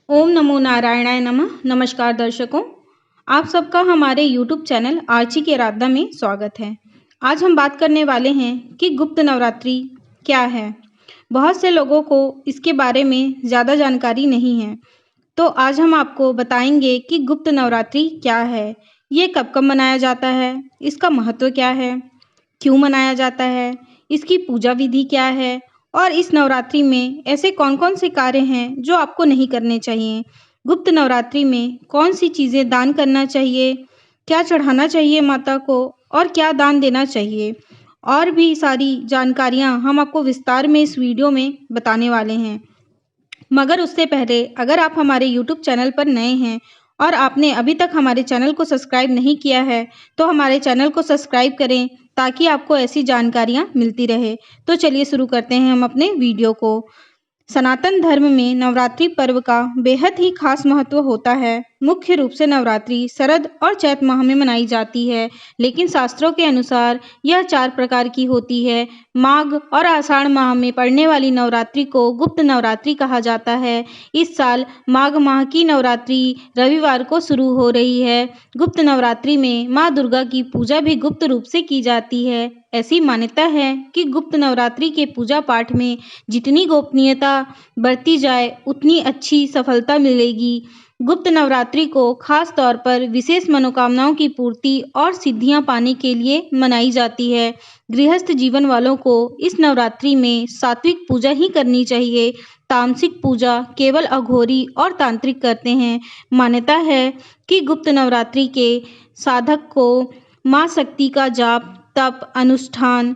ओम नमो नारायणाय नमः। नमस्कार दर्शकों, आप सबका हमारे YouTube चैनल आर्ची की आराधना में स्वागत है। आज हम बात करने वाले हैं कि गुप्त नवरात्रि क्या है। बहुत से लोगों को इसके बारे में ज़्यादा जानकारी नहीं है, तो आज हम आपको बताएंगे कि गुप्त नवरात्रि क्या है, ये कब कब मनाया जाता है, इसका महत्व क्या है, क्यों मनाया जाता है, इसकी पूजा विधि क्या है और इस नवरात्रि में ऐसे कौन-कौन से कार्य हैं जो आपको नहीं करने चाहिए। गुप्त नवरात्रि में कौन सी चीज़ें दान करना चाहिए, क्या चढ़ाना चाहिए माता को और क्या दान देना चाहिए, और भी सारी जानकारियाँ हम आपको विस्तार में इस वीडियो में बताने वाले हैं। मगर उससे पहले अगर आप हमारे YouTube चैनल पर नए हैं और आपने अभी तक हमारे चैनल को सब्सक्राइब नहीं किया है, तो हमारे चैनल को सब्सक्राइब करें ताकि आपको ऐसी जानकारियाँ मिलती रहे। तो चलिए शुरू करते हैं हम अपने वीडियो को। सनातन धर्म में नवरात्रि पर्व का बेहद ही खास महत्व होता है। मुख्य रूप से नवरात्रि शरद और चैत माह में मनाई जाती है, लेकिन शास्त्रों के अनुसार यह 4 प्रकार की होती है। माघ और आषाढ़ माह में पड़ने वाली नवरात्रि को गुप्त नवरात्रि कहा जाता है। इस साल माघ माह की नवरात्रि रविवार को शुरू हो रही है। गुप्त नवरात्रि में माँ दुर्गा की पूजा भी गुप्त रूप से की जाती है। ऐसी मान्यता है कि गुप्त नवरात्रि के पूजा पाठ में जितनी गोपनीयता बरती जाए उतनी अच्छी सफलता मिलेगी। गुप्त नवरात्रि को खास तौर पर विशेष मनोकामनाओं की पूर्ति और सिद्धियां पाने के लिए मनाई जाती है। गृहस्थ जीवन वालों को इस नवरात्रि में सात्विक पूजा ही करनी चाहिए। तामसिक पूजा केवल अघोरी और तांत्रिक करते हैं। मान्यता है कि गुप्त नवरात्रि के साधक को माँ शक्ति का जाप, तप, अनुष्ठान,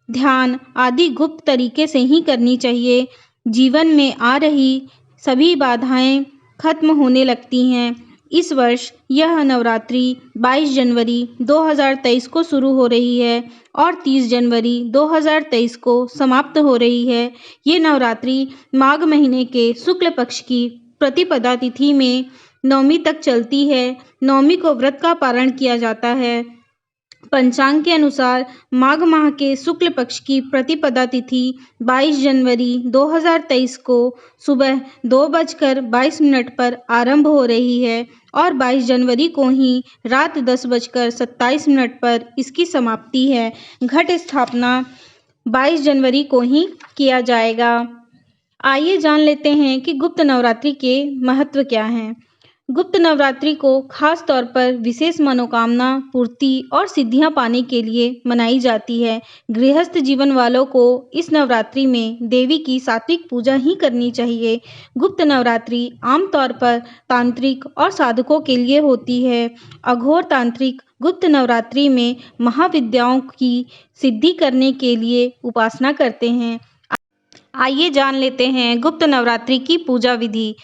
ध्यान आदि गुप्त तरीके से ही करनी चाहिए। जीवन में आ रही सभी बाधाएं खत्म होने लगती हैं। इस वर्ष यह नवरात्रि 22 जनवरी 2023 को शुरू हो रही है और 30 जनवरी 2023 को समाप्त हो रही है। ये नवरात्रि माघ महीने के शुक्ल पक्ष की प्रतिपदा तिथि में नवमी तक चलती है। नवमी को व्रत का पारण किया जाता है। पंचांग के अनुसार माघ माह के शुक्ल पक्ष की प्रतिपदा तिथि 22 जनवरी 2023 को सुबह 2:22 पर आरंभ हो रही है और 22 जनवरी को ही रात 10:27 पर इसकी समाप्ति है। घट स्थापना 22 जनवरी को ही किया जाएगा। आइए जान लेते हैं कि गुप्त नवरात्रि के महत्व क्या हैं। गुप्त नवरात्रि को खास तौर पर विशेष मनोकामना पूर्ति और सिद्धियां पाने के लिए मनाई जाती है। गृहस्थ जीवन वालों को इस नवरात्रि में देवी की सात्विक पूजा ही करनी चाहिए। गुप्त नवरात्रि आमतौर पर तांत्रिक और साधकों के लिए होती है। अघोर तांत्रिक गुप्त नवरात्रि में महाविद्याओं की सिद्धि करने के लिए उपासना करते हैं। आइए जान लेते हैं गुप्त नवरात्रि की पूजा विधि।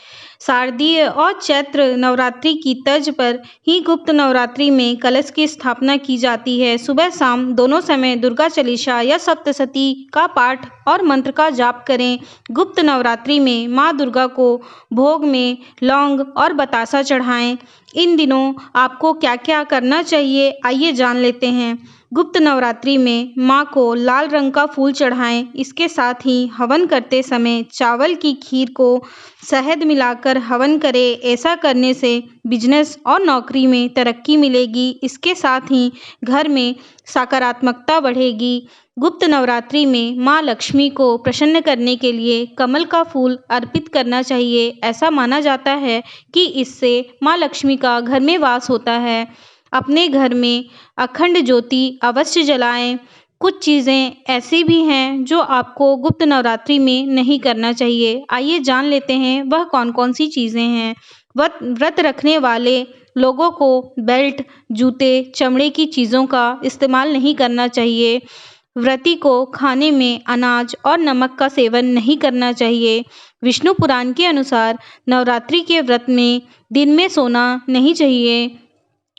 शारदीय और चैत्र नवरात्रि की तर्ज पर ही गुप्त नवरात्रि में कलश की स्थापना की जाती है। सुबह शाम दोनों समय दुर्गा चालीसा या सप्तशती का पाठ और मंत्र का जाप करें। गुप्त नवरात्रि में माँ दुर्गा को भोग में लौंग और बतासा चढ़ाएं। इन दिनों आपको क्या क्या करना चाहिए, आइए जान लेते हैं। गुप्त नवरात्रि में माँ को लाल रंग का फूल चढ़ाएं। इसके साथ ही हवन करते समय चावल की खीर को शहद मिलाकर हवन करें। ऐसा करने से बिजनेस और नौकरी में तरक्की मिलेगी। इसके साथ ही घर में सकारात्मकता बढ़ेगी। गुप्त नवरात्रि में माँ लक्ष्मी को प्रसन्न करने के लिए कमल का फूल अर्पित करना चाहिए। ऐसा माना जाता है कि इससे माँ लक्ष्मी का घर में वास होता है। अपने घर में अखंड ज्योति अवश्य जलाएं। कुछ चीज़ें ऐसी भी हैं जो आपको गुप्त नवरात्रि में नहीं करना चाहिए। आइए जान लेते हैं वह कौन कौन सी चीज़ें हैं। व्रत रखने वाले लोगों को बेल्ट, जूते, चमड़े की चीज़ों का इस्तेमाल नहीं करना चाहिए। व्रती को खाने में अनाज और नमक का सेवन नहीं करना चाहिए। विष्णु पुराण के अनुसार नवरात्रि के व्रत में दिन में सोना नहीं चाहिए।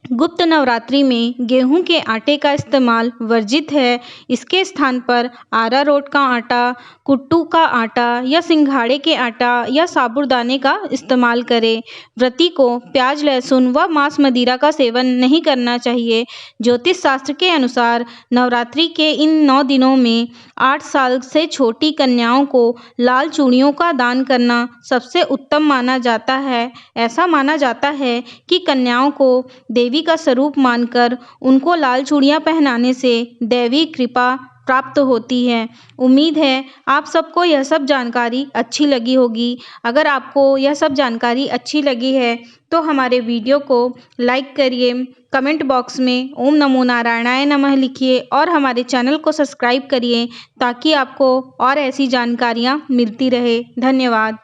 गुप्त नवरात्रि में गेहूं के आटे का इस्तेमाल वर्जित है। इसके स्थान पर अरारोट का आटा, कुट्टू का आटा या सिंघाड़े के आटा या साबूदाने का इस्तेमाल करें। व्रती को प्याज, लहसुन व मांस मदिरा का सेवन नहीं करना चाहिए। ज्योतिष शास्त्र के अनुसार नवरात्रि के इन 9 दिनों में 8 साल से छोटी कन्याओं को लाल चूड़ियों का दान करना सबसे उत्तम माना जाता है। ऐसा माना जाता है कि कन्याओं को देवी का स्वरूप मानकर उनको लाल चूड़ियां पहनाने से दैवी कृपा प्राप्त होती है। उम्मीद है आप सबको यह सब जानकारी अच्छी लगी होगी। अगर आपको यह सब जानकारी अच्छी लगी है तो हमारे वीडियो को लाइक करिए, कमेंट बॉक्स में ओम नमो नारायणाय नमः लिखिए और हमारे चैनल को सब्सक्राइब करिए ताकि आपको और ऐसी जानकारियाँ मिलती रहे। धन्यवाद।